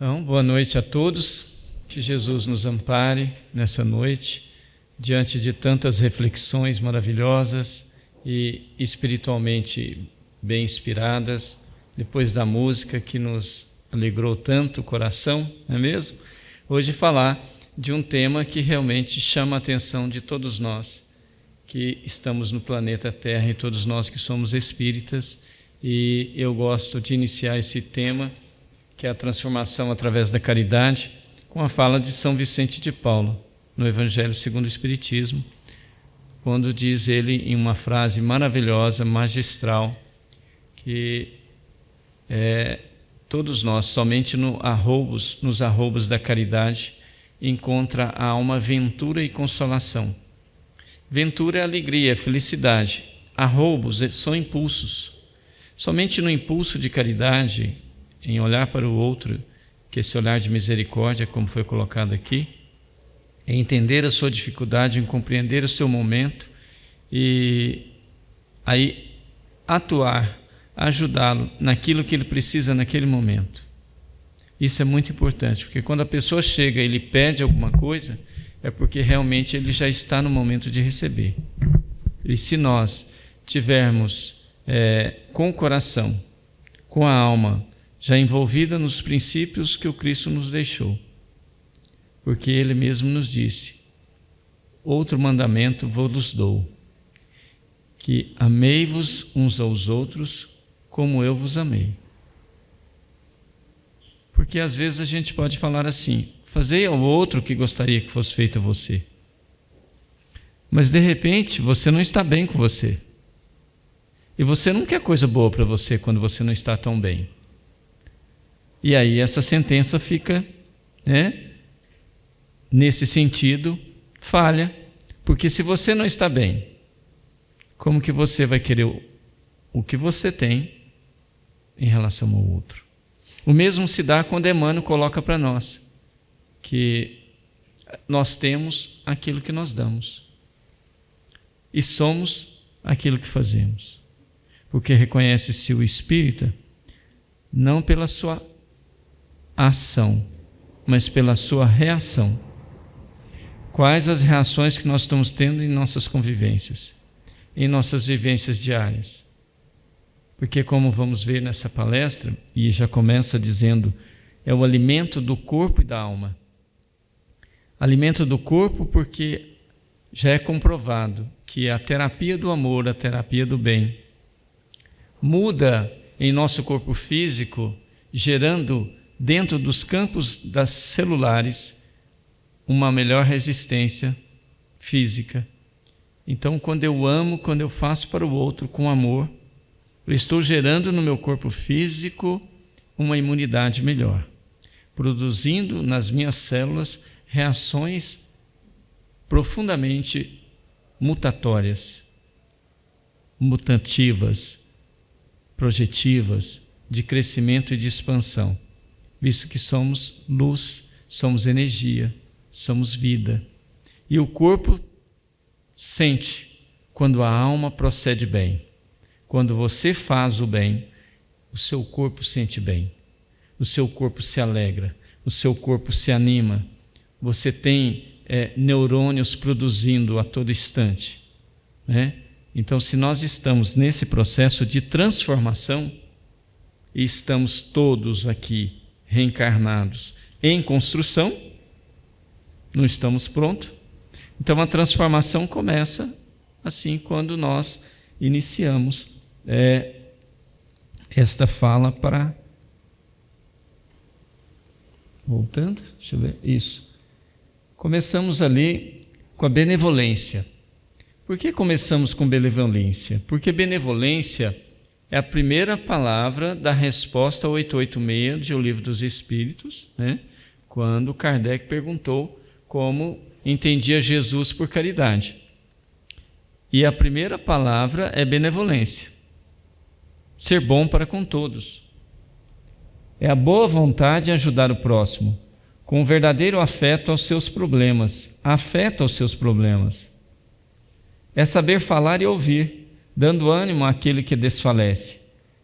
Então, boa noite a todos, que Jesus nos ampare nessa noite, diante de tantas reflexões maravilhosas e espiritualmente bem inspiradas, depois da música que nos alegrou tanto o coração, não é mesmo? Hoje falar de um tema que realmente chama a atenção de todos nós, que estamos no planeta Terra e todos nós que somos espíritas, e eu gosto de iniciar esse tema, que é a transformação através da caridade, com a fala de São Vicente de Paulo, no Evangelho segundo o Espiritismo, quando diz ele em uma frase maravilhosa, magistral, que todos nós, somente nos arroubos da caridade, encontra a alma ventura e consolação. Ventura é alegria, é felicidade. Arroubos são impulsos. Somente no impulso de caridade, em olhar para o outro, que esse olhar de misericórdia, como foi colocado aqui, é entender a sua dificuldade, em compreender o seu momento e aí atuar, ajudá-lo naquilo que ele precisa naquele momento. Isso é muito importante, porque quando a pessoa chega e lhe pede alguma coisa, é porque realmente ele já está no momento de receber. E se nós tivermos com o coração, com a alma, já envolvida nos princípios que o Cristo nos deixou, porque Ele mesmo nos disse: outro mandamento vos dou, que amei-vos uns aos outros como eu vos amei. Porque às vezes a gente pode falar assim: fazei ao outro o que gostaria que fosse feito a você, mas de repente você não está bem com você, e você não quer coisa boa para você quando você não está tão bem. E aí essa sentença fica, nesse sentido, falha, porque se você não está bem, como que você vai querer o que você tem em relação ao outro? O mesmo se dá quando Emmanuel coloca para nós, que nós temos aquilo que nós damos, e somos aquilo que fazemos, porque reconhece-se o espírita, não pela sua ação, mas pela sua reação. Quais as reações que nós estamos tendo em nossas convivências, em nossas vivências diárias? Porque, como vamos ver nessa palestra, e já começa dizendo, é o alimento do corpo e da alma. Alimento do corpo porque já é comprovado que a terapia do amor, a terapia do bem, muda em nosso corpo físico, gerando dentro dos campos das celulares uma melhor resistência física. Então, quando eu amo, quando eu faço para o outro com amor, eu estou gerando no meu corpo físico uma imunidade melhor, produzindo nas minhas células reações profundamente mutatórias, mutativas, projetivas, de crescimento e de expansão, visto que somos luz, somos energia, somos vida. E o corpo sente quando a alma procede bem. Quando você faz o bem, o seu corpo sente bem, o seu corpo se alegra, o seu corpo se anima, você tem neurônios produzindo a todo instante, Então, se nós estamos nesse processo de transformação, e estamos todos aqui reencarnados em construção, não estamos prontos, então a transformação começa assim quando nós iniciamos esta fala para... Voltando, deixa eu ver, isso. Começamos ali com a benevolência. Por que começamos com benevolência? Porque benevolência é a primeira palavra da resposta ao 886 de O Livro dos Espíritos, quando Kardec perguntou como entendia Jesus por caridade. E a primeira palavra é benevolência. Ser bom para com todos. É a boa vontade em ajudar o próximo, com um verdadeiro afeto aos seus problemas. Afeto aos seus problemas. É saber falar e ouvir, dando ânimo àquele que desfalece,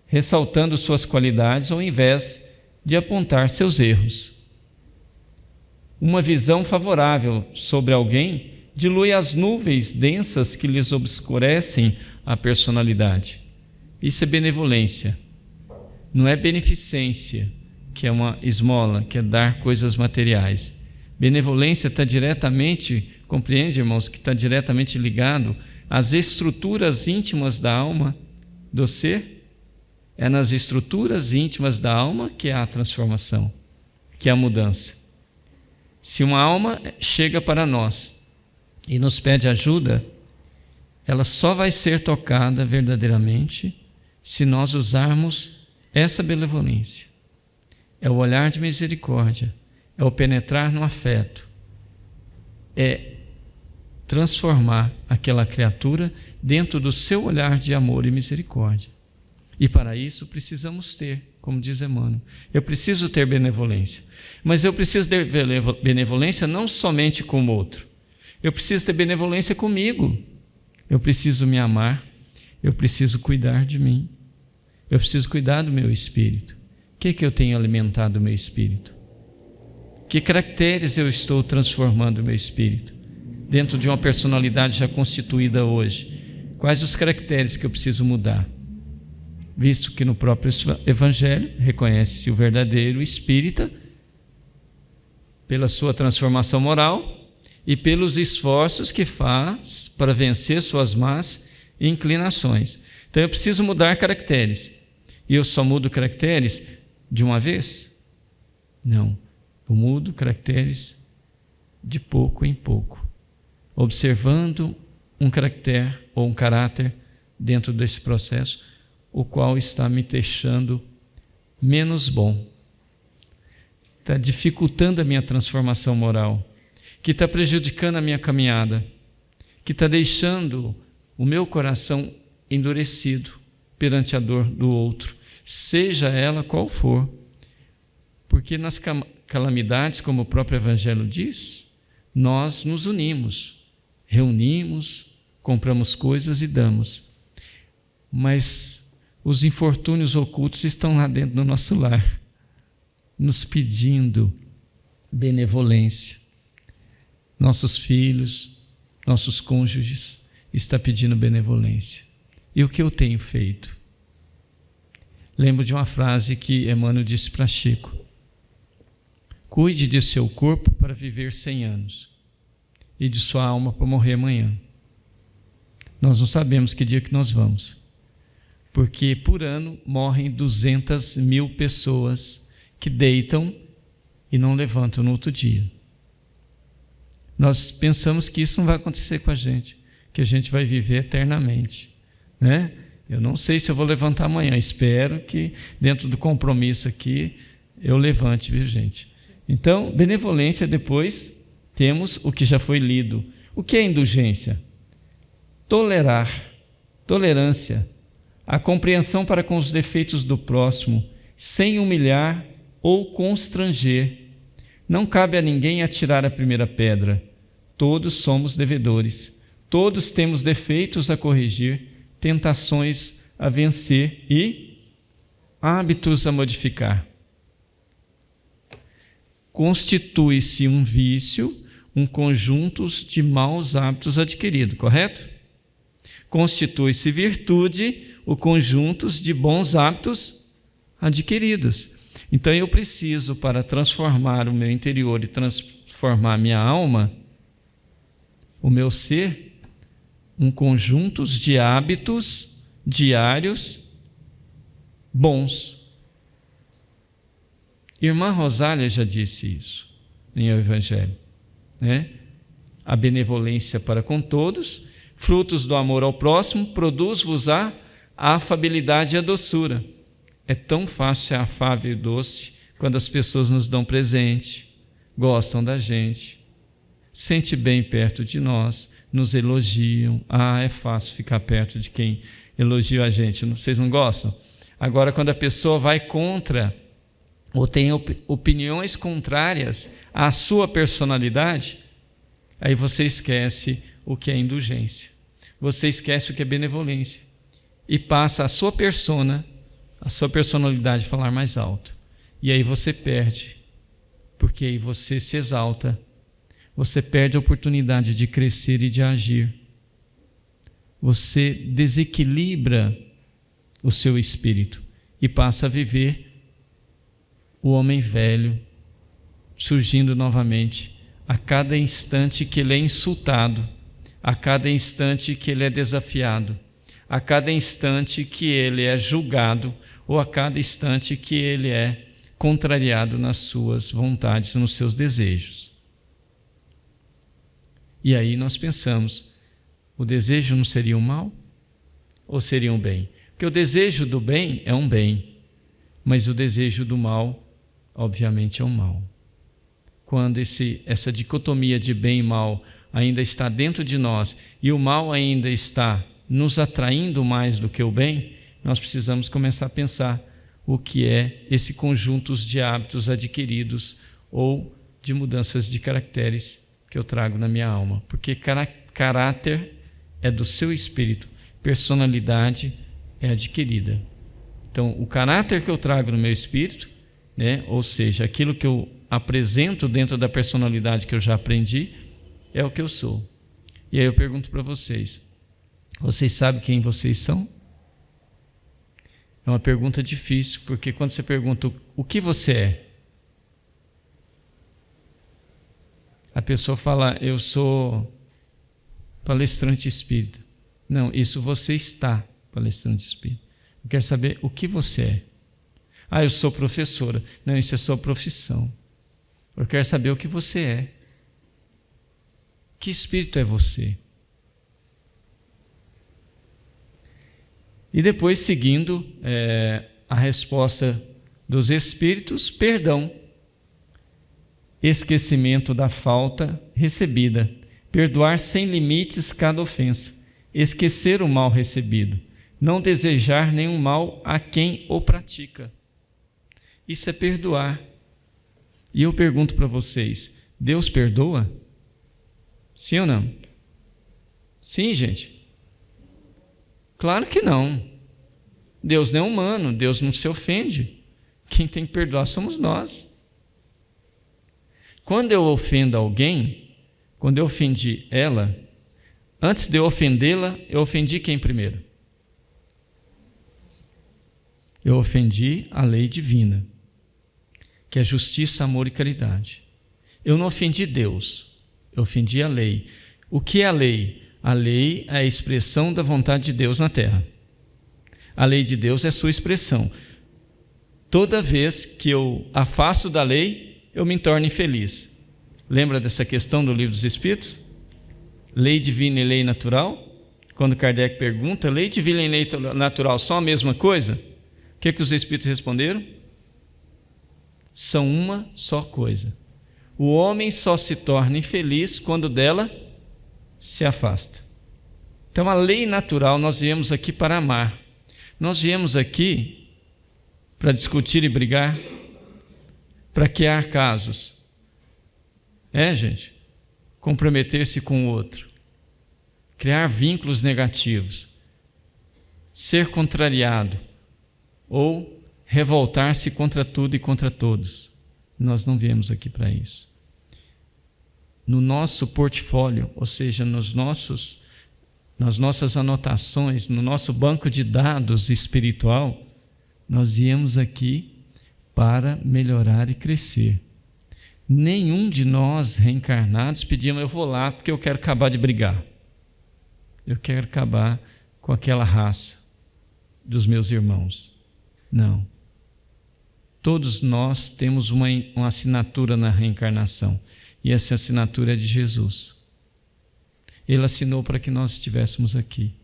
ressaltando suas qualidades ao invés de apontar seus erros. Uma visão favorável sobre alguém dilui as nuvens densas que lhes obscurecem a personalidade. Isso é benevolência. Não é beneficência, que é uma esmola, que é dar coisas materiais. Benevolência está diretamente, compreende, irmãos, que está diretamente ligado às estruturas íntimas da alma, do ser. É nas estruturas íntimas da alma que há a transformação, que há a mudança. Se uma alma chega para nós e nos pede ajuda, ela só vai ser tocada verdadeiramente se nós usarmos essa benevolência. É o olhar de misericórdia, é o penetrar no afeto, é transformar aquela criatura dentro do seu olhar de amor e misericórdia. E para isso precisamos ter, como diz Emmanuel, eu preciso ter benevolência. Mas eu preciso ter benevolência não somente com o outro. Eu preciso ter benevolência comigo. Eu preciso me amar. Eu preciso cuidar de mim. Eu preciso cuidar do meu espírito. O que eu tenho alimentado o meu espírito? Que caracteres eu estou transformando o meu espírito? Dentro de uma personalidade já constituída hoje. Quais os caracteres que eu preciso mudar? Visto que no próprio Evangelho reconhece-se o verdadeiro espírita pela sua transformação moral e pelos esforços que faz para vencer suas más inclinações. Então eu preciso mudar caracteres. E eu só mudo caracteres de uma vez? Não. Eu mudo caracteres de pouco em pouco, observando um caractere ou um caráter dentro desse processo, o qual está me deixando menos bom, está dificultando a minha transformação moral, que está prejudicando a minha caminhada, que está deixando o meu coração endurecido perante a dor do outro, seja ela qual for, porque nas calamidades, como o próprio Evangelho diz, nós nos unimos, reunimos, compramos coisas e damos, mas os infortúnios ocultos estão lá dentro do nosso lar, nos pedindo benevolência. Nossos filhos, nossos cônjuges estão pedindo benevolência. E o que eu tenho feito? Lembro de uma frase que Emmanuel disse para Chico: cuide de seu corpo para viver 100 anos e de sua alma para morrer amanhã. Nós não sabemos que dia que nós vamos, porque por ano morrem 200.000 pessoas que deitam e não levantam no outro dia. Nós pensamos que isso não vai acontecer com a gente, que a gente vai viver eternamente, né? Eu não sei se eu vou levantar amanhã, espero que dentro do compromisso aqui eu levante, viu, gente? Então, benevolência, depois temos o que já foi lido. O que é indulgência? Tolerar, tolerância, a compreensão para com os defeitos do próximo, sem humilhar ou constranger. Não cabe a ninguém atirar a primeira pedra. Todos somos devedores. Todos temos defeitos a corrigir, tentações a vencer e hábitos a modificar. Constitui-se um vício, um conjunto de maus hábitos adquiridos, correto? Constitui-se virtude, o conjunto de bons hábitos adquiridos. Então eu preciso, para transformar o meu interior e transformar a minha alma, o meu ser, um conjunto de hábitos diários bons. Irmã Rosália já disse isso em O Evangelho, né? A benevolência para com todos, frutos do amor ao próximo, produz-vos a afabilidade e a doçura. É tão fácil ser afável e doce quando as pessoas nos dão presente, gostam da gente, sente bem perto de nós, nos elogiam. É fácil ficar perto de quem elogia a gente, vocês não gostam? Agora, quando a pessoa vai contra ou tem opiniões contrárias à sua personalidade, aí você esquece o que é indulgência, você esquece o que é benevolência e passa a sua persona, a sua personalidade a falar mais alto. E aí você perde, porque aí você se exalta, você perde a oportunidade de crescer e de agir. Você desequilibra o seu espírito e passa a viver o homem velho, surgindo novamente a cada instante que ele é insultado, a cada instante que ele é desafiado, a cada instante que ele é julgado, ou a cada instante que ele é contrariado nas suas vontades, nos seus desejos. E aí nós pensamos, o desejo não seria um mal? Ou seria um bem? Porque o desejo do bem é um bem, mas o desejo do mal, obviamente, é um mal. Quando essa dicotomia de bem e mal ainda está dentro de nós e o mal ainda está nos atraindo mais do que o bem, nós precisamos começar a pensar o que é esse conjunto de hábitos adquiridos ou de mudanças de caracteres que eu trago na minha alma. Porque caráter é do seu espírito, personalidade é adquirida. Então, o caráter que eu trago no meu espírito, ou seja, aquilo que eu apresento dentro da personalidade que eu já aprendi, é o que eu sou. E aí eu pergunto para vocês, vocês sabem quem vocês são? É uma pergunta difícil, porque quando você pergunta o que você é, a pessoa fala, eu sou palestrante espírita. Não, isso você está palestrante espírita. Eu quero saber o que você é. Eu sou professora. Não, isso é sua profissão. Eu quero saber o que você é. Que espírito é você? E depois, seguindo a resposta dos espíritos, perdão, esquecimento da falta recebida, perdoar sem limites cada ofensa, esquecer o mal recebido, não desejar nenhum mal a quem o pratica. Isso é perdoar. E eu pergunto para vocês, Deus perdoa? Sim ou não? Sim, gente. Claro que não. Deus não é humano, Deus não se ofende. Quem tem que perdoar somos nós. Quando eu ofendo alguém, quando eu ofendi ela, antes de eu ofendê-la, eu ofendi quem primeiro? Eu ofendi a lei divina, que é justiça, amor e caridade. Eu não ofendi Deus, eu ofendi a lei. O que é a lei? A lei é a expressão da vontade de Deus na terra. A lei de Deus é sua expressão. Toda vez que eu afasto da lei, eu me torno infeliz. Lembra dessa questão do Livro dos Espíritos? Lei divina e lei natural? Quando Kardec pergunta, lei divina e lei natural são a mesma coisa? O que os Espíritos responderam? São uma só coisa. O homem só se torna infeliz quando dela se afasta. Então, a lei natural, nós viemos aqui para amar. Nós viemos aqui para discutir e brigar, para criar casos. Gente? Comprometer-se com o outro. Criar vínculos negativos. Ser contrariado. Ou revoltar-se contra tudo e contra todos. Nós não viemos aqui para isso. No nosso portfólio, ou seja, nas nossas anotações, no nosso banco de dados espiritual, nós viemos aqui para melhorar e crescer. Nenhum de nós reencarnados pedimos, eu vou lá porque eu quero acabar de brigar. Eu quero acabar com aquela raça dos meus irmãos. Não. Todos nós temos uma assinatura na reencarnação. E essa assinatura é de Jesus. Ele assinou para que nós estivéssemos aqui,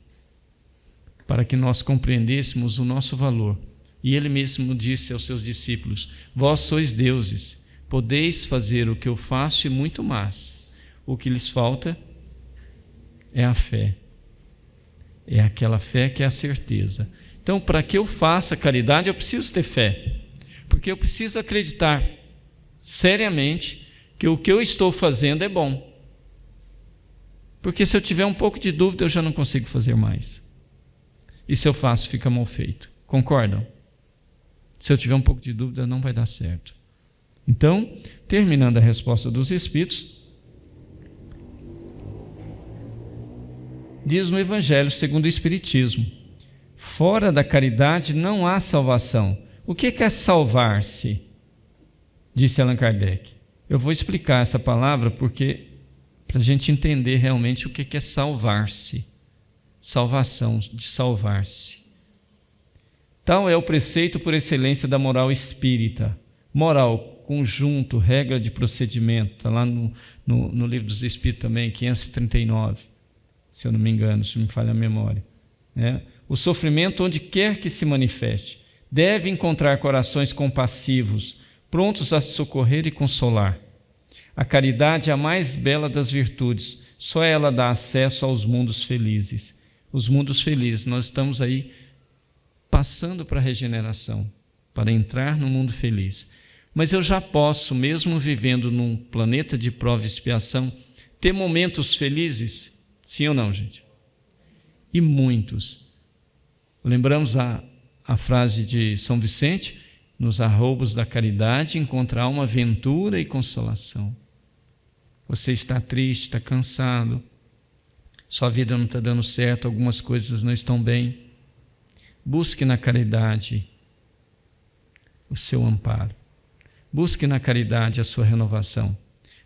para que nós compreendêssemos o nosso valor. E ele mesmo disse aos seus discípulos, vós sois deuses, podeis fazer o que eu faço e muito mais. O que lhes falta é a fé. É aquela fé que é a certeza. Então, para que eu faça caridade, eu preciso ter fé. Porque eu preciso acreditar seriamente que o que eu estou fazendo é bom. Porque se eu tiver um pouco de dúvida, eu já não consigo fazer mais. E se eu faço, fica mal feito. Concordam? Se eu tiver um pouco de dúvida, não vai dar certo. Então, terminando a resposta dos Espíritos, diz no Evangelho segundo o Espiritismo: fora da caridade não há salvação. O que é salvar-se? Disse Allan Kardec. Eu vou explicar essa palavra porque para a gente entender realmente o que é salvar-se. Salvação, de salvar-se. Tal é o preceito por excelência da moral espírita. Moral, conjunto, regra de procedimento. Está lá no Livro dos Espíritos também, 539, se eu não me engano, se me falha a memória. O sofrimento, onde quer que se manifeste, deve encontrar corações compassivos, prontos a socorrer e consolar. A caridade é a mais bela das virtudes, só ela dá acesso aos mundos felizes. Os mundos felizes, nós estamos aí passando para a regeneração, para entrar no mundo feliz. Mas eu já posso, mesmo vivendo num planeta de prova e expiação, ter momentos felizes? Sim ou não, gente? E muitos. Lembramos a frase de São Vicente: nos arroubos da caridade encontrar uma ventura e consolação. Você está triste, está cansado, sua vida não está dando certo, algumas coisas não estão bem. Busque na caridade o seu amparo. Busque na caridade a sua renovação.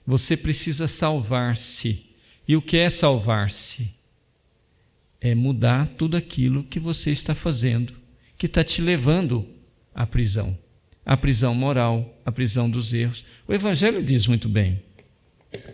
Você precisa salvar-se. E o que é salvar-se? É mudar tudo aquilo que você está fazendo, que está te levando à prisão. A prisão moral, a prisão dos erros. O Evangelho diz muito bem: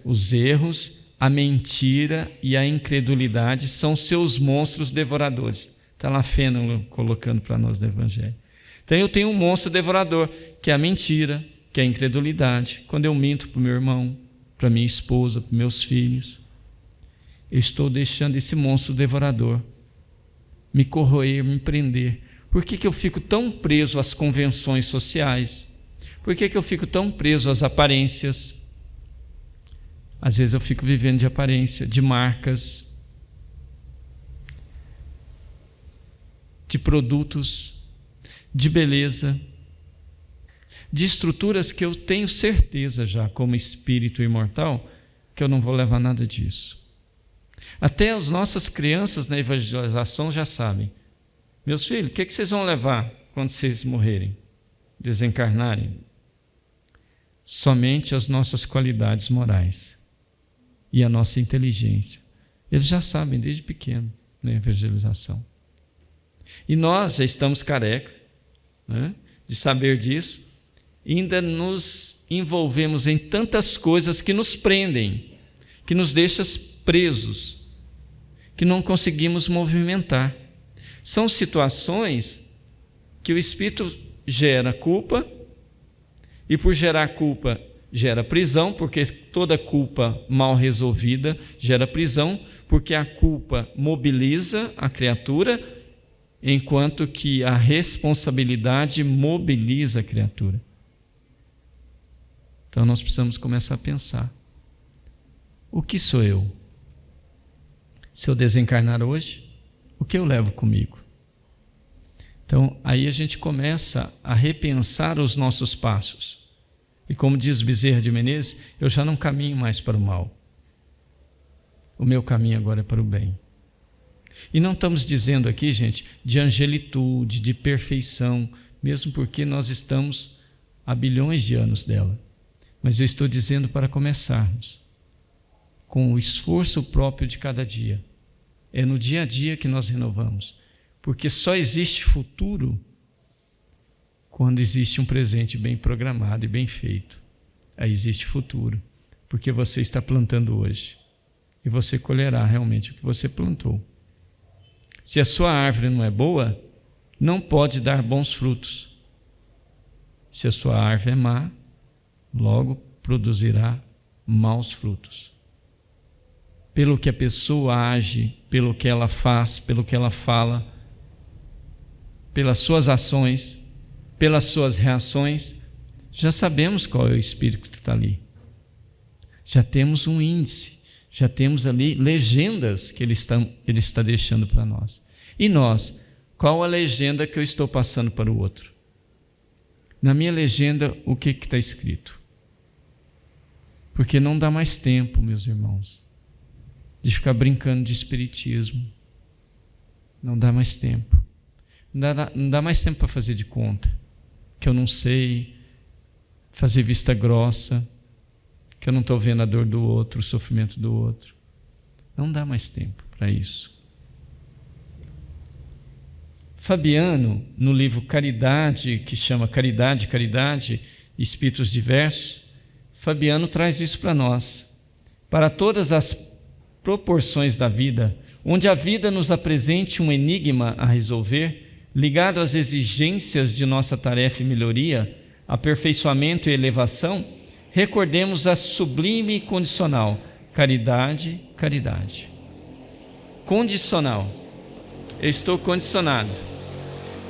os erros, a mentira e a incredulidade são seus monstros devoradores. Está lá Fênelon colocando para nós no Evangelho. Então eu tenho um monstro devorador, que é a mentira, que é a incredulidade. Quando eu minto para o meu irmão, para minha esposa, para meus filhos, eu estou deixando esse monstro devorador me corroer, me prender. Por que eu fico tão preso às convenções sociais? Por que eu fico tão preso às aparências? Às vezes eu fico vivendo de aparência, de marcas, de produtos, de beleza, de estruturas que eu tenho certeza já, como espírito imortal, que eu não vou levar nada disso. Até as nossas crianças na evangelização já sabem: meus filhos, o que vocês vão levar quando vocês morrerem, desencarnarem? Somente as nossas qualidades morais e a nossa inteligência. Eles já sabem desde pequeno na evangelização. E nós já estamos careca, né, de saber disso, e ainda nos envolvemos em tantas coisas que nos prendem, que nos deixam presos, que não conseguimos movimentar. São situações que o Espírito gera culpa, e por gerar culpa, gera prisão, porque toda culpa mal resolvida gera prisão, porque a culpa mobiliza a criatura, enquanto que a responsabilidade mobiliza a criatura. Então nós precisamos começar a pensar: o que sou eu? Se eu desencarnar hoje, o que eu levo comigo? Então aí a gente começa a repensar os nossos passos. E como diz Bezerra de Menezes, eu já não caminho mais para o mal. O meu caminho agora é para o bem. E não estamos dizendo aqui, gente, de angelitude, de perfeição, mesmo porque nós estamos há bilhões de anos dela. Mas eu estou dizendo para começarmos com o esforço próprio de cada dia. É no dia a dia que nós renovamos, porque só existe futuro quando existe um presente bem programado e bem feito. Aí existe futuro, porque você está plantando hoje e você colherá realmente o que você plantou. Se a sua árvore não é boa, não pode dar bons frutos. Se a sua árvore é má, logo produzirá maus frutos. Pelo que a pessoa age, pelo que ela faz, pelo que ela fala, pelas suas ações, pelas suas reações, já sabemos qual é o espírito que está ali. Já temos um índice, já temos ali legendas que ele está deixando para nós. E nós, qual a legenda que eu estou passando para o outro? Na minha legenda, o que está escrito? Porque não dá mais tempo, meus irmãos, de ficar brincando de espiritismo. Não dá mais tempo. Não dá mais tempo para fazer de conta que eu não sei, fazer vista grossa, que eu não estou vendo a dor do outro, o sofrimento do outro. Não dá mais tempo para isso. Fabiano, no livro Caridade, que chama Caridade, Espíritos Diversos, Fabiano traz isso para nós. Para todas as proporções da vida, onde a vida nos apresente um enigma a resolver, ligado às exigências de nossa tarefa e melhoria, aperfeiçoamento e elevação, recordemos a sublime e condicional: caridade, caridade. Condicional. Eu estou condicionado.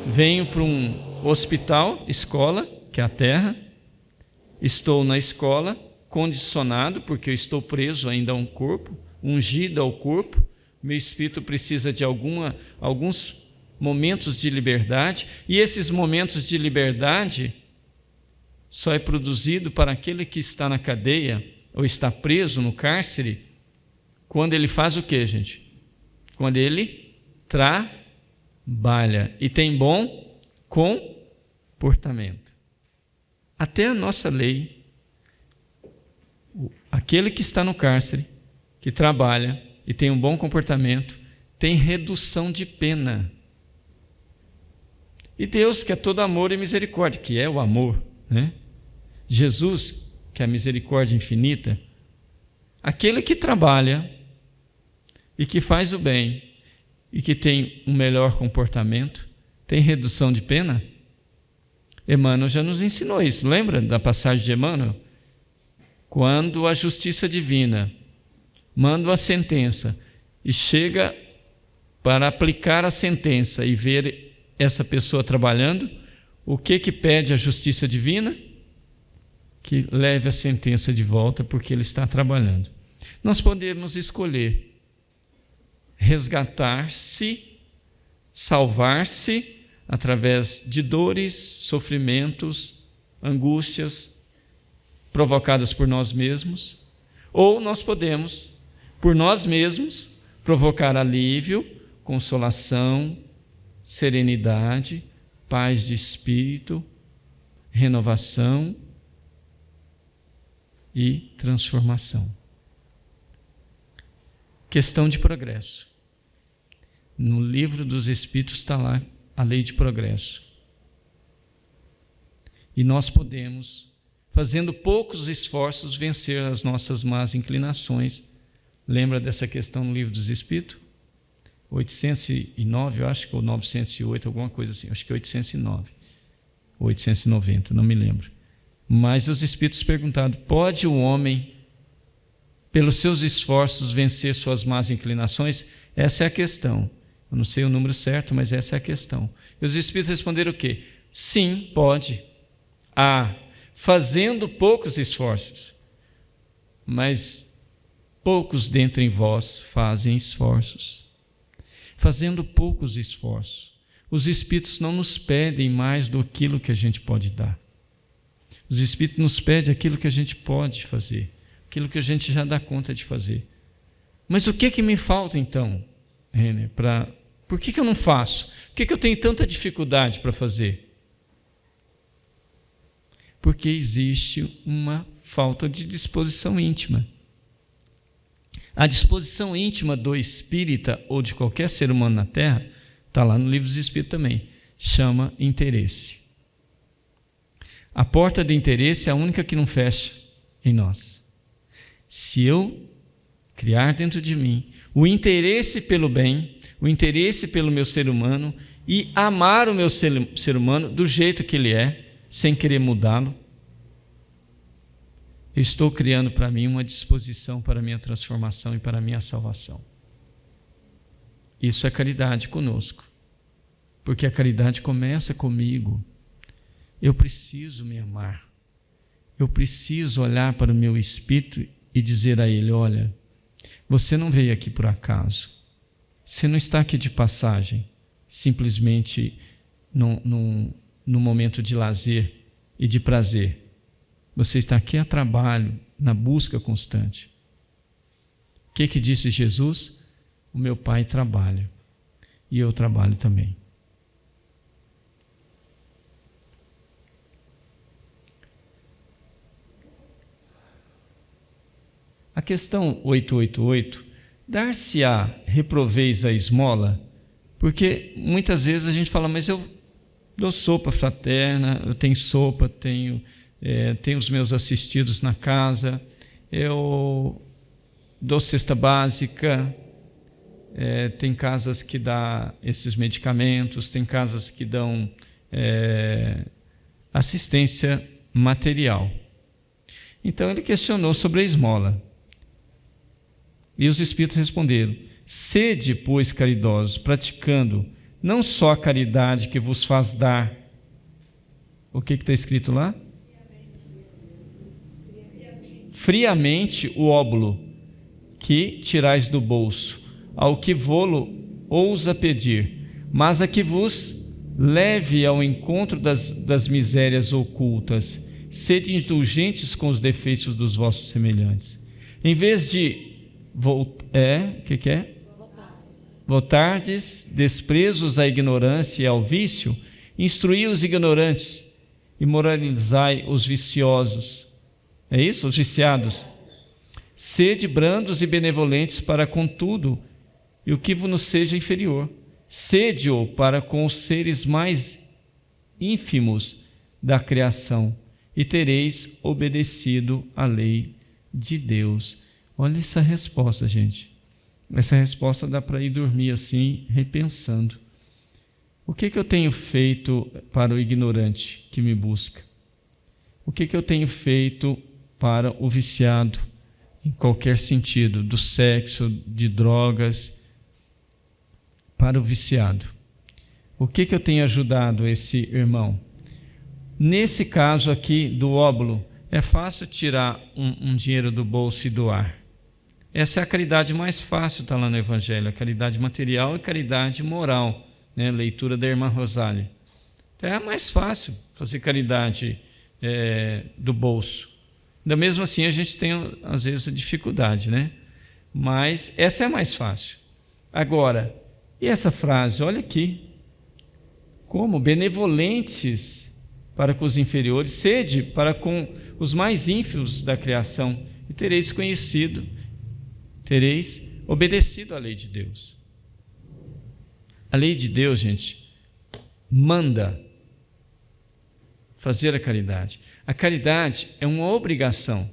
Venho para um hospital, escola, que é a terra. Estou na escola, condicionado, porque eu estou preso ainda a um corpo, ungido ao corpo. Meu espírito precisa de alguns momentos de liberdade, e esses momentos de liberdade só é produzido para aquele que está na cadeia ou está preso no cárcere, quando ele faz o quê, gente? Quando ele trabalha e tem bom comportamento. Até a nossa lei, aquele que está no cárcere, que trabalha e tem um bom comportamento, tem redução de pena. E Deus, que é todo amor e misericórdia, que é o amor, né? Jesus, que é a misericórdia infinita, aquele que trabalha e que faz o bem e que tem um melhor comportamento, tem redução de pena? Emmanuel já nos ensinou isso, lembra da passagem de Emmanuel? Quando a justiça divina manda a sentença e chega para aplicar a sentença e ver essa pessoa trabalhando, o que pede a justiça divina? Que leve a sentença de volta, porque ele está trabalhando. Nós podemos escolher resgatar-se, salvar-se através de dores, sofrimentos, angústias provocadas por nós mesmos, ou nós podemos, por nós mesmos, provocar alívio, consolação, serenidade, paz de espírito, renovação e transformação. Questão de progresso. No livro dos Espíritos está lá a lei de progresso. E nós podemos, fazendo poucos esforços, vencer as nossas más inclinações. Lembra dessa questão no livro dos Espíritos? 809, eu acho que, ou 908, alguma coisa assim, acho que é 809, 890, não me lembro. Mas os Espíritos perguntaram: pode o homem, pelos seus esforços, vencer suas más inclinações? Essa é a questão. Eu não sei o número certo, mas essa é a questão. E os Espíritos responderam o quê? Sim, pode. Fazendo poucos esforços. Mas poucos dentre vós fazem esforços. Fazendo poucos esforços. Os Espíritos não nos pedem mais do que a gente pode dar. Os Espíritos nos pedem aquilo que a gente pode fazer, aquilo que a gente já dá conta de fazer. Mas o que me falta então, Renner? Por que eu não faço? Por que eu tenho tanta dificuldade para fazer? Porque existe uma falta de disposição íntima. A disposição íntima do espírita ou de qualquer ser humano na Terra, está lá no livro dos Espíritos também, chama interesse. A porta do interesse é a única que não fecha em nós. Se eu criar dentro de mim o interesse pelo bem, o interesse pelo meu ser humano e amar o meu ser humano do jeito que ele é, sem querer mudá-lo, eu estou criando para mim uma disposição para a minha transformação e para a minha salvação. Isso é caridade conosco, porque a caridade começa comigo. Eu preciso me amar, eu preciso olhar para o meu espírito e dizer a ele: olha, você não veio aqui por acaso, você não está aqui de passagem, simplesmente num momento de lazer e de prazer. Você está aqui a trabalho, na busca constante. O que disse Jesus? O meu Pai trabalha e eu trabalho também. A questão 888, dar-se-á reproveis a esmola? Porque muitas vezes a gente fala, mas eu dou sopa fraterna, eu tenho sopa, tenho os meus assistidos na casa, eu dou cesta básica, tem casas que dão esses medicamentos, tem casas que dão assistência material. Então ele questionou sobre a esmola. E os Espíritos responderam: sede, pois, caridosos, praticando não só a caridade que vos faz dar. O que está escrito lá? Friamente o óbolo que tirais do bolso, ao que vô-lo ousa pedir, mas a que vos leve ao encontro das misérias ocultas. Sede indulgentes com os defeitos dos vossos semelhantes. Em vez de votardes desprezos à ignorância e ao vício, instruí os ignorantes e moralizai os viciosos. É isso? Os viciados. Sede brandos e benevolentes para com tudo, e o que vos seja inferior. Sede-o para com os seres mais ínfimos da criação, e tereis obedecido à lei de Deus. Olha essa resposta, gente. Essa resposta dá para ir dormir assim, repensando. O que eu tenho feito para o ignorante que me busca? O que eu tenho feito para o viciado, em qualquer sentido, do sexo, de drogas, para o viciado? O que eu tenho ajudado esse irmão? Nesse caso aqui do óbolo, é fácil tirar um dinheiro do bolso e doar. Essa é a caridade mais fácil, está lá no Evangelho, a caridade material e caridade moral, né? Leitura da irmã Rosália. Então é mais fácil fazer caridade do bolso. Ainda mesmo assim a gente tem às vezes a dificuldade, né? Mas essa é mais fácil. Agora, e essa frase, olha aqui, como benevolentes para com os inferiores, sede para com os mais ínfimos da criação, e tereis obedecido à lei de Deus. A lei de Deus, gente, manda fazer a caridade. A caridade é uma obrigação.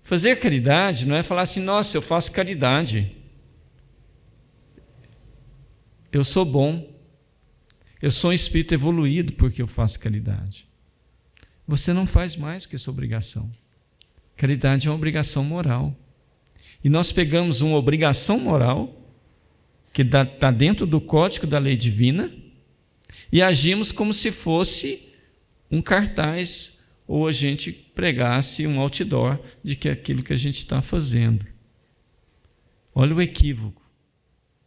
Fazer caridade não é falar assim, nossa, eu faço caridade, eu sou bom, eu sou um espírito evoluído porque eu faço caridade. Você não faz mais que essa obrigação. Caridade é uma obrigação moral. E nós pegamos uma obrigação moral, que está dentro do código da lei divina, e agimos como se fosse um cartaz, ou a gente pregasse um outdoor de que é aquilo que a gente está fazendo. Olha o equívoco.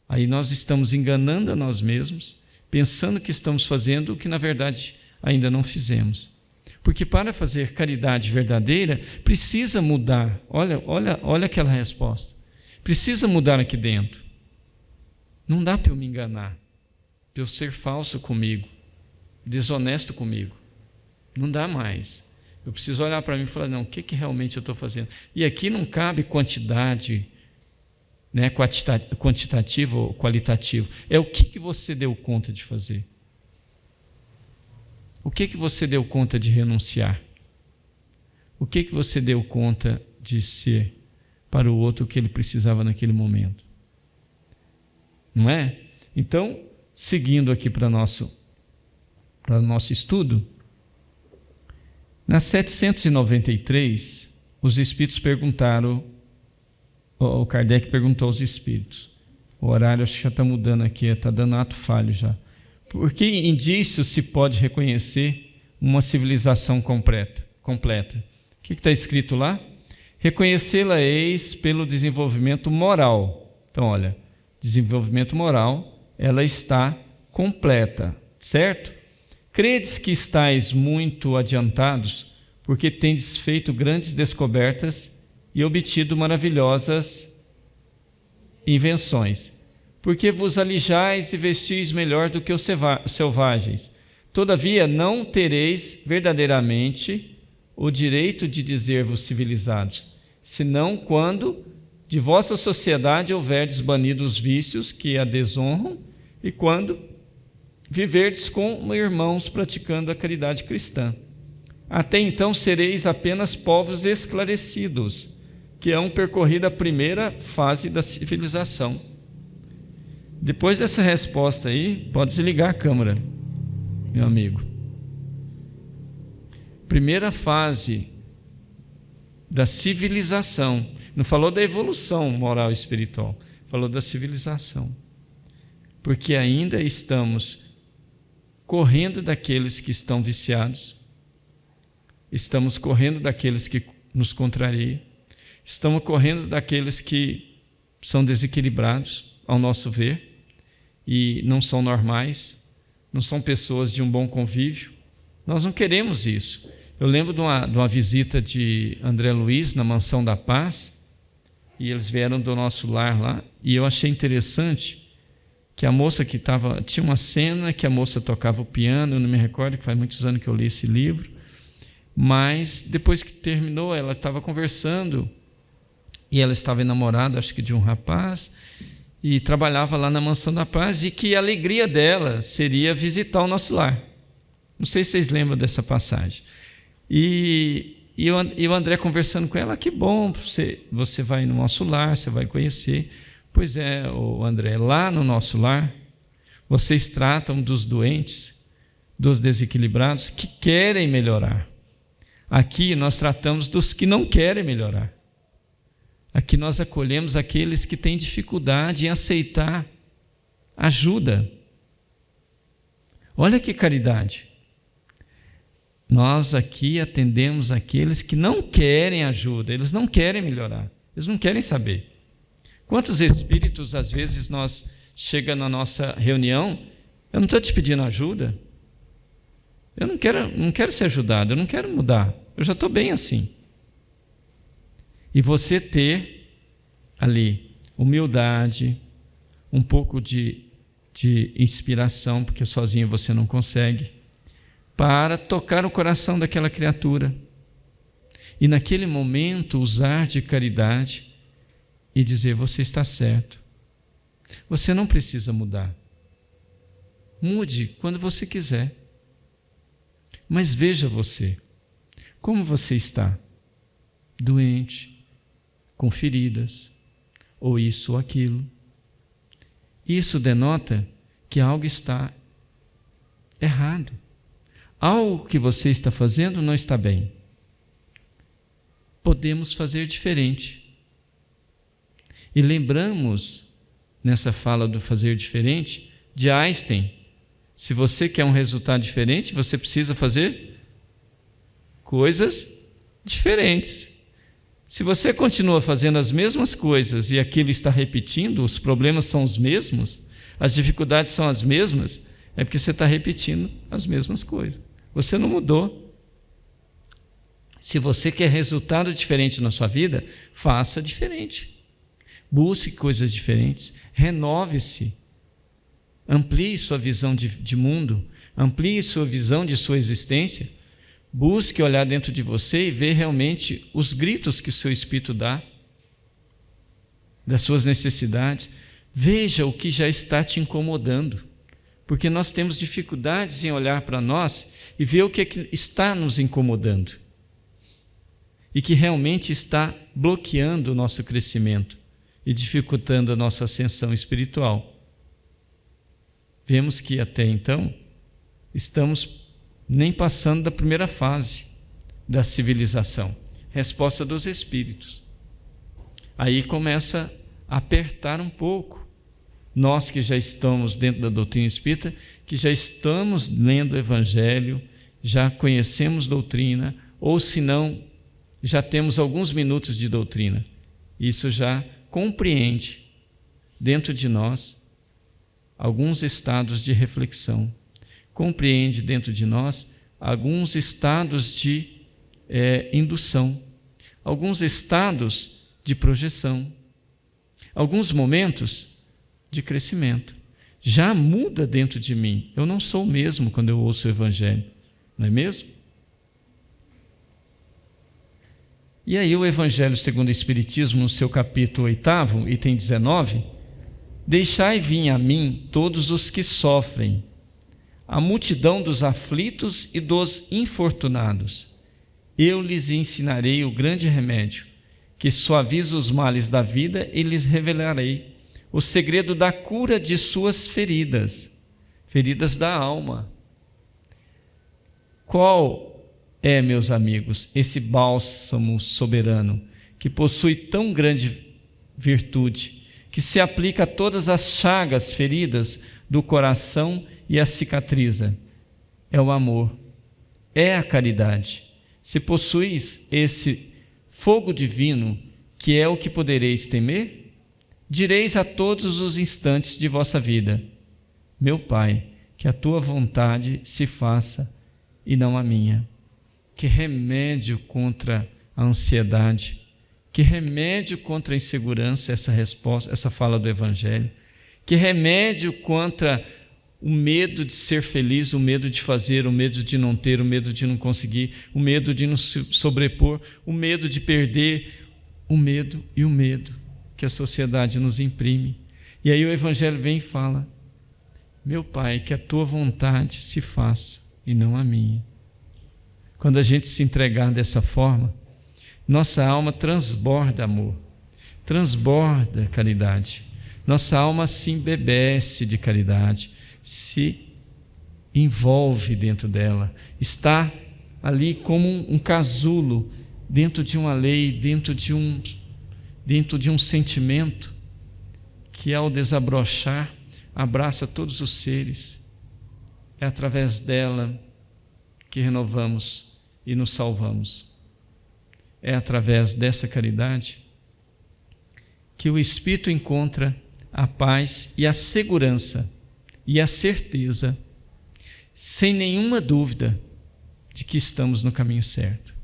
Aí nós estamos enganando a nós mesmos, pensando que estamos fazendo o que na verdade ainda não fizemos. Porque para fazer caridade verdadeira, precisa mudar. Olha aquela resposta. Precisa mudar aqui dentro. Não dá para eu me enganar, para eu ser falso comigo, desonesto comigo. Não dá mais. Eu preciso olhar para mim e falar, não, o que realmente eu estou fazendo? E aqui não cabe quantidade, né, quantitativo ou qualitativo. É o que você deu conta de fazer. O que você deu conta de renunciar? O que você deu conta de ser para o outro o que ele precisava naquele momento? Não é? Então, seguindo aqui para o nosso estudo, na 793, os espíritos perguntaram, o Kardec perguntou aos espíritos, o horário acho que já está mudando aqui, está dando ato falho já. Por que indício se pode reconhecer uma civilização completa? O que está escrito lá? Reconhecê-la-eis pelo desenvolvimento moral. Então, olha, desenvolvimento moral, ela está completa, certo? Credes que estáis muito adiantados, porque tendes feito grandes descobertas e obtido maravilhosas invenções. Porque vos alijais e vestis melhor do que os selvagens. Todavia não tereis verdadeiramente o direito de dizer-vos civilizados, senão quando de vossa sociedade houverdes banido os vícios que a desonram e quando viverdes como irmãos praticando a caridade cristã. Até então sereis apenas povos esclarecidos, que hão percorrido a primeira fase da civilização. Depois dessa resposta aí, pode desligar a câmera, meu amigo. Primeira fase da civilização. Não falou da evolução moral e espiritual, falou da civilização. Porque ainda estamos correndo daqueles que estão viciados, estamos correndo daqueles que nos contrariam, estamos correndo daqueles que são desequilibrados, ao nosso ver, e não são normais, não são pessoas de um bom convívio. Nós não queremos isso. Eu lembro de uma visita de André Luiz na Mansão da Paz, e eles vieram do nosso lar lá, e eu achei interessante que a moça que estava... Tinha uma cena que a moça tocava o piano, eu não me recordo, que faz muitos anos que eu li esse livro, mas depois que terminou, ela estava conversando, e ela estava enamorada, acho que de um rapaz, e trabalhava lá na Mansão da Paz, e que a alegria dela seria visitar o nosso lar. Não sei se vocês lembram dessa passagem. E o André conversando com ela, que bom, você vai no nosso lar, você vai conhecer. Pois é, o André, lá no nosso lar, vocês tratam dos doentes, dos desequilibrados que querem melhorar. Aqui nós tratamos dos que não querem melhorar. Aqui nós acolhemos aqueles que têm dificuldade em aceitar ajuda. Olha que caridade. Nós aqui atendemos aqueles que não querem ajuda, eles não querem melhorar, eles não querem saber. Quantos espíritos, às vezes, nós chega na nossa reunião, eu não estou te pedindo ajuda, eu não quero ser ajudado, eu não quero mudar, eu já estou bem assim. E você ter ali humildade, um pouco de inspiração, porque sozinho você não consegue, para tocar o coração daquela criatura. E naquele momento usar de caridade e dizer, você está certo. Você não precisa mudar. Mude quando você quiser. Mas veja você, como você está? Doente, com feridas, ou isso ou aquilo. Isso denota que algo está errado. Algo que você está fazendo não está bem. Podemos fazer diferente. E lembramos, nessa fala do fazer diferente, de Einstein. Se você quer um resultado diferente, você precisa fazer coisas diferentes. Se você continua fazendo as mesmas coisas e aquilo está repetindo, os problemas são os mesmos, as dificuldades são as mesmas, é porque você está repetindo as mesmas coisas. Você não mudou. Se você quer resultado diferente na sua vida, faça diferente. Busque coisas diferentes. Renove-se. Amplie sua visão de mundo. Amplie sua visão de sua existência. Busque olhar dentro de você e ver realmente os gritos que o seu espírito dá, das suas necessidades. Veja o que já está te incomodando. Porque nós temos dificuldades em olhar para nós e ver o que está nos incomodando e que realmente está bloqueando o nosso crescimento e dificultando a nossa ascensão espiritual. Vemos que até então estamos nem passando da primeira fase da civilização. Resposta dos espíritos. Aí começa a apertar um pouco. Nós que já estamos dentro da doutrina espírita, que já estamos lendo o Evangelho, já conhecemos doutrina, ou se não, já temos alguns minutos de doutrina. Isso já compreende dentro de nós alguns estados de reflexão. compreende dentro de nós alguns estados de indução, alguns estados de projeção, alguns momentos de crescimento. Já muda dentro de mim. Eu não sou o mesmo quando eu ouço o Evangelho, não é mesmo? E aí o Evangelho segundo o Espiritismo, no seu capítulo 8º, item 19, deixai vir a mim todos os que sofrem, a multidão dos aflitos e dos infortunados. Eu lhes ensinarei o grande remédio, que suaviza os males da vida, e lhes revelarei o segredo da cura de suas feridas, feridas da alma. Qual é, meus amigos, esse bálsamo soberano, que possui tão grande virtude, que se aplica a todas as chagas, feridas do coração e as cicatriza? É o amor, é a caridade. Se possuis esse fogo divino, que é o que podereis temer, direis a todos os instantes de vossa vida: meu Pai, que a tua vontade se faça e não a minha. Que remédio contra a ansiedade, que remédio contra a insegurança, essa resposta, essa fala do Evangelho. Que remédio contra o medo de ser feliz, o medo de fazer, o medo de não ter, o medo de não conseguir, o medo de não se sobrepor, o medo de perder, o medo que a sociedade nos imprime. E aí o Evangelho vem e fala: meu Pai, que a tua vontade se faça e não a minha. Quando a gente se entregar dessa forma, nossa alma transborda amor, transborda caridade. Nossa alma se embebece de caridade, se envolve dentro dela, está ali como um casulo dentro de uma lei, dentro de um sentimento que, ao desabrochar, abraça todos os seres. É através dela que renovamos e nos salvamos. É através dessa caridade que o Espírito encontra a paz e a segurança e a certeza, sem nenhuma dúvida, de que estamos no caminho certo.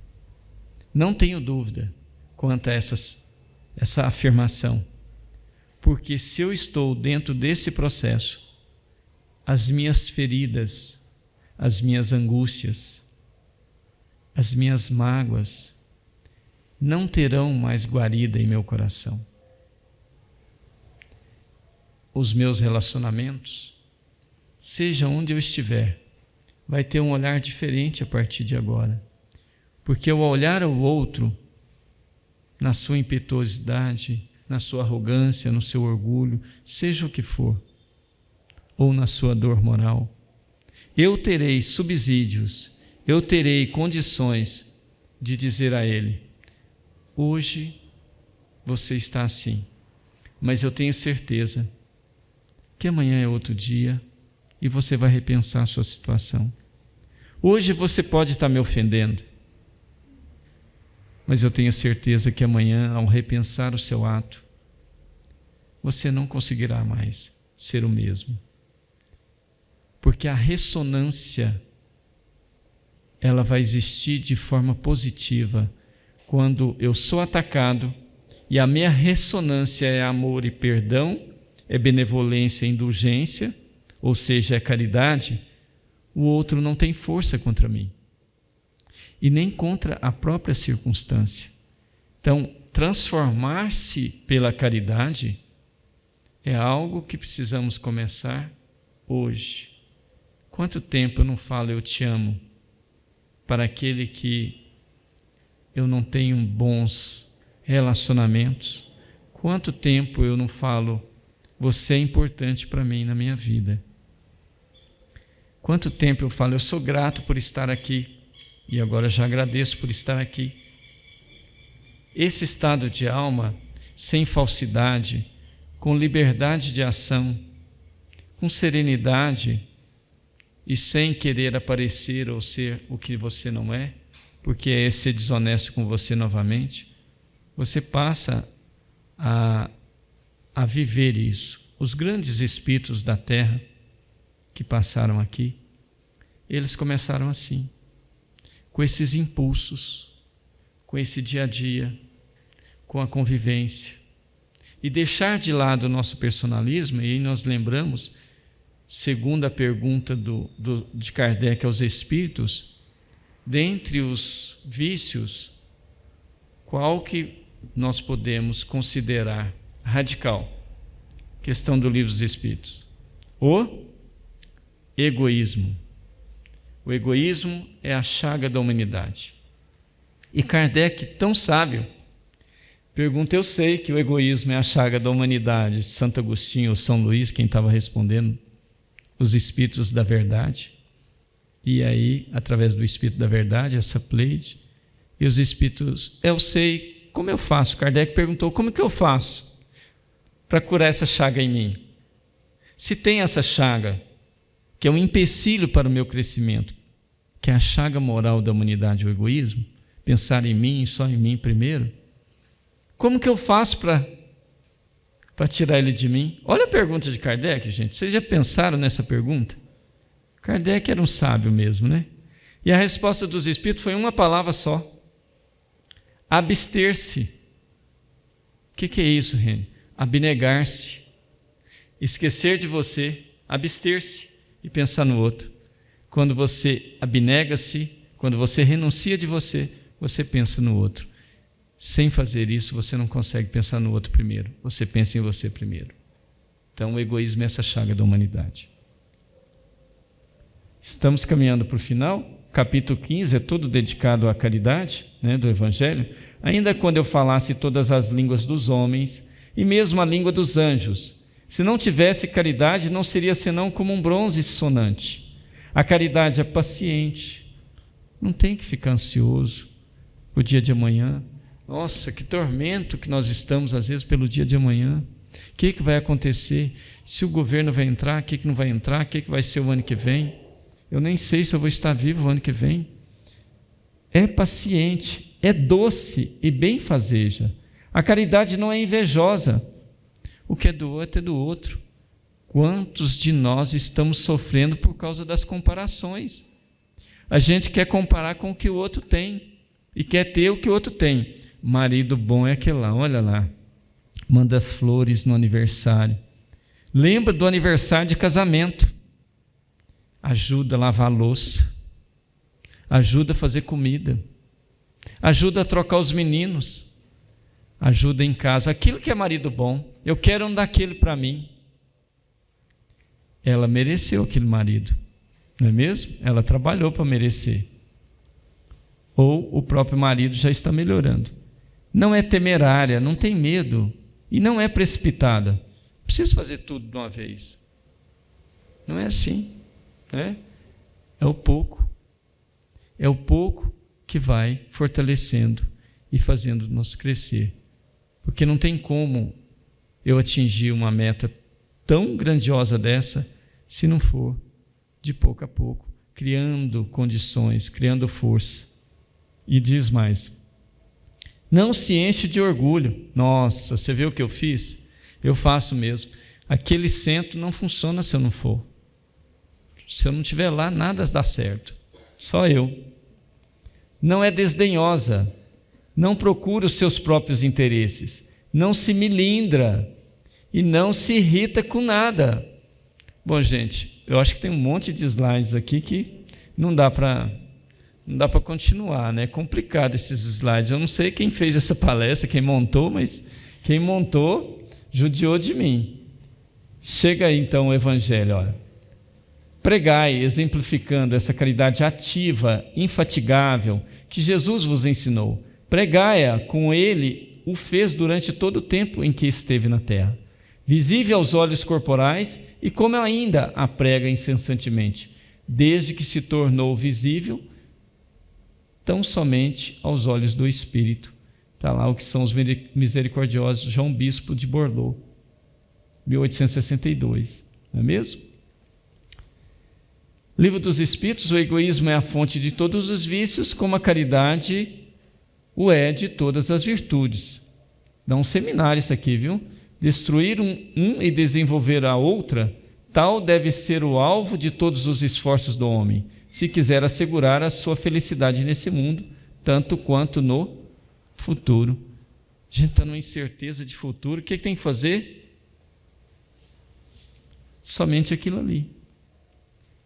Não tenho dúvida quanto a essa afirmação, porque se eu estou dentro desse processo, as minhas feridas, as minhas angústias, as minhas mágoas não terão mais guarida em meu coração. Os meus relacionamentos, seja onde eu estiver, vai ter um olhar diferente a partir de agora, porque ao olhar ao outro, na sua impetuosidade, na sua arrogância, no seu orgulho, seja o que for, ou na sua dor moral, eu terei subsídios, eu terei condições de dizer a ele: hoje você está assim, mas eu tenho certeza que amanhã é outro dia e você vai repensar a sua situação. Hoje você pode estar me ofendendo, mas eu tenho certeza que amanhã, ao repensar o seu ato, você não conseguirá mais ser o mesmo. Porque a ressonância, ela vai existir de forma positiva quando eu sou atacado e a minha ressonância é amor e perdão, é benevolência e indulgência, ou seja, é caridade. O outro não tem força contra mim e nem contra a própria circunstância. Então, transformar-se pela caridade é algo que precisamos começar hoje. Quanto tempo eu não falo eu te amo para aquele que eu não tenho bons relacionamentos? Quanto tempo eu não falo você é importante para mim na minha vida? Quanto tempo eu falo eu sou grato por estar aqui e agora já agradeço por estar aqui? Esse estado de alma, sem falsidade, com liberdade de ação, com serenidade e sem querer aparecer ou ser o que você não é, porque é ser desonesto com você novamente, você passa a viver isso. Os grandes espíritos da Terra que passaram aqui, Eles começaram assim, com esses impulsos, com esse dia a dia, com a convivência. E deixar de lado o nosso personalismo, e aí nós lembramos, segundo a pergunta de Kardec aos espíritos, dentre os vícios, qual que nós podemos considerar radical? Questão do Livro dos Espíritos. O egoísmo. O egoísmo é a chaga da humanidade. E Kardec, tão sábio, pergunta: eu sei que o egoísmo é a chaga da humanidade. Santo Agostinho ou São Luís, quem estava respondendo, os Espíritos da Verdade. E aí, através do Espírito da Verdade, essa Pleiade, e os Espíritos: eu sei, como eu faço? Kardec perguntou: como que eu faço para curar essa chaga em mim? Se tem essa chaga, que é um empecilho para o meu crescimento, que é a chaga moral da humanidade, o egoísmo, pensar em mim e só em mim primeiro, como que eu faço para tirar ele de mim? Olha a pergunta de Kardec, gente. Vocês já pensaram nessa pergunta? Kardec era um sábio mesmo, né? E a resposta dos Espíritos foi uma palavra só: abster-se. O que é isso, Reni? Abnegar-se. Esquecer de você, abster-se e pensar no outro. Quando você abnega-se, quando você renuncia de você, você pensa no outro. Sem fazer isso, você não consegue pensar no outro primeiro. Você pensa em você primeiro. Então, o egoísmo é essa chaga da humanidade. Estamos caminhando para o final. Capítulo 15 é todo dedicado à caridade, né, do Evangelho. Ainda quando eu falasse todas as línguas dos homens e mesmo a língua dos anjos, se não tivesse caridade, não seria senão como um bronze sonante. A caridade é paciente, não tem que ficar ansioso o dia de amanhã. Nossa, que tormento que nós estamos às vezes pelo dia de amanhã. O que vai acontecer? Se o governo vai entrar, o que não vai entrar? O que vai ser o ano que vem? Eu nem sei se eu vou estar vivo o ano que vem. É paciente, é doce e benfazeja. A caridade não é invejosa. O que é do outro é do outro. Quantos de nós estamos sofrendo por causa das comparações? A gente quer comparar com o que o outro tem e quer ter o que o outro tem. Marido bom é aquele lá, olha lá, manda flores no aniversário, lembra do aniversário de casamento, ajuda a lavar a louça, ajuda a fazer comida, ajuda a trocar os meninos, ajuda em casa. Aquilo que é marido bom, eu quero um daquele para mim. Ela mereceu aquele marido, não é mesmo? Ela trabalhou para merecer. Ou o próprio marido já está melhorando. Não é temerária, não tem medo e não é precipitada. Não precisa fazer tudo de uma vez. Não é assim, né? É o pouco. É o pouco que vai fortalecendo e fazendo nos crescer. Porque não tem como eu atingir uma meta tão grandiosa dessa se não for de pouco a pouco, criando condições, criando força. E diz mais: não se enche de orgulho. Nossa, você viu o que eu fiz? Eu faço mesmo. Aquele centro não funciona se eu não for. Se eu não estiver lá, nada dá certo. Só eu. Não é desdenhosa. Não procura os seus próprios interesses. Não se melindra. E não se irrita com nada. Bom, gente, eu acho que tem um monte de slides aqui que não dá para continuar, né? É complicado esses slides. Eu não sei quem fez essa palestra, quem montou, mas quem montou judiou de mim. Chega aí então o Evangelho, olha. Pregai, exemplificando essa caridade ativa, infatigável, que Jesus vos ensinou. Pregai-a, com ele o fez durante todo o tempo em que esteve na terra. Visível aos olhos corporais, e como ainda a prega incessantemente, desde que se tornou visível tão somente aos olhos do Espírito. Está lá o que são os misericordiosos, João Bispo de Bordeaux, 1862, não é mesmo? Livro dos Espíritos: o egoísmo é a fonte de todos os vícios, como a caridade o é de todas as virtudes. Dá um seminário isso aqui, viu? Destruir um e desenvolver a outra, tal deve ser o alvo de todos os esforços do homem, se quiser assegurar a sua felicidade nesse mundo, tanto quanto no futuro. A gente está numa incerteza de futuro, o que tem que fazer? Somente aquilo ali.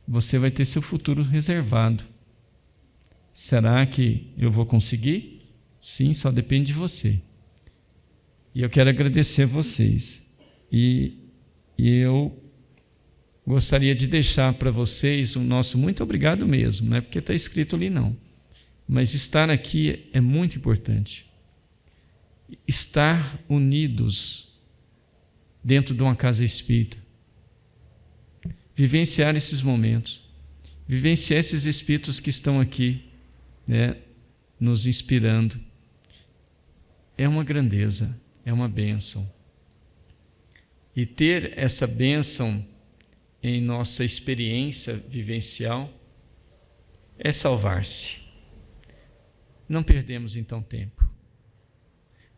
Você vai ter seu futuro reservado. Será que eu vou conseguir? Sim, só depende de você. E eu quero agradecer a vocês. E eu gostaria de deixar para vocês o nosso muito obrigado mesmo, não é porque está escrito ali não. Mas estar aqui é muito importante. Estar unidos dentro de uma casa espírita. Vivenciar esses momentos. Vivenciar esses espíritos que estão aqui, né, nos inspirando. É uma grandeza, é uma bênção. E ter essa bênção em nossa experiência vivencial é salvar-se. Não perdemos então tempo.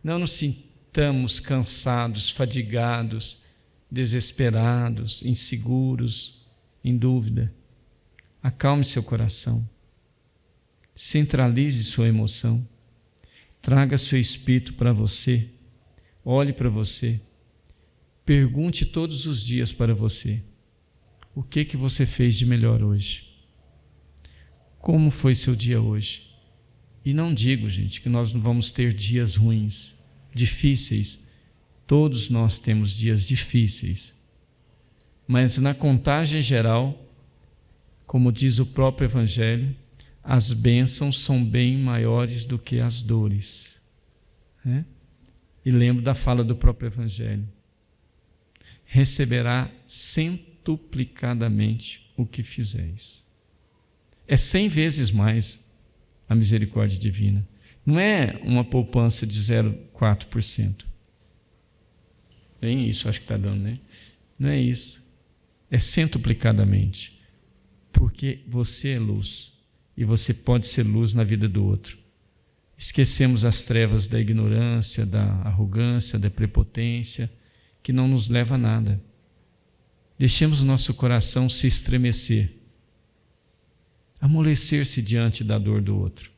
Não nos sintamos cansados, fadigados, desesperados, inseguros, em dúvida. Acalme seu coração. Centralize sua emoção. Traga seu espírito para você. Olhe para você. Pergunte todos os dias para você: o que você fez de melhor hoje? Como foi seu dia hoje? E não digo, gente, que nós não vamos ter dias ruins, difíceis. Todos nós temos dias difíceis. Mas na contagem geral, como diz o próprio Evangelho, as bênçãos são bem maiores do que as dores. E lembro da fala do próprio Evangelho: receberá centuplicadamente o que fizeis. É 100 vezes mais a misericórdia divina. Não é uma poupança de 0,4%. Nem isso acho que está dando, né? Não é isso. É centuplicadamente. Porque você é luz. E você pode ser luz na vida do outro. Esquecemos as trevas da ignorância, da arrogância, da prepotência, que não nos leva a nada. Deixemos o nosso coração se estremecer, amolecer-se diante da dor do outro.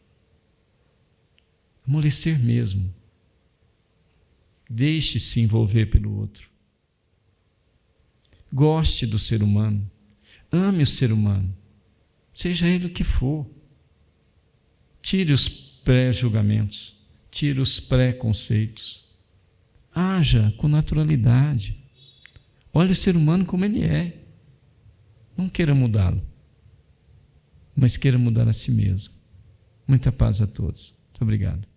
Amolecer mesmo. Deixe-se envolver pelo outro. Goste do ser humano. Ame o ser humano. Seja ele o que for. Tire os pré-julgamentos. Tire os preconceitos. Haja com naturalidade. Olhe o ser humano como ele é. Não queira mudá-lo, mas queira mudar a si mesmo. Muita paz a todos. Muito obrigado.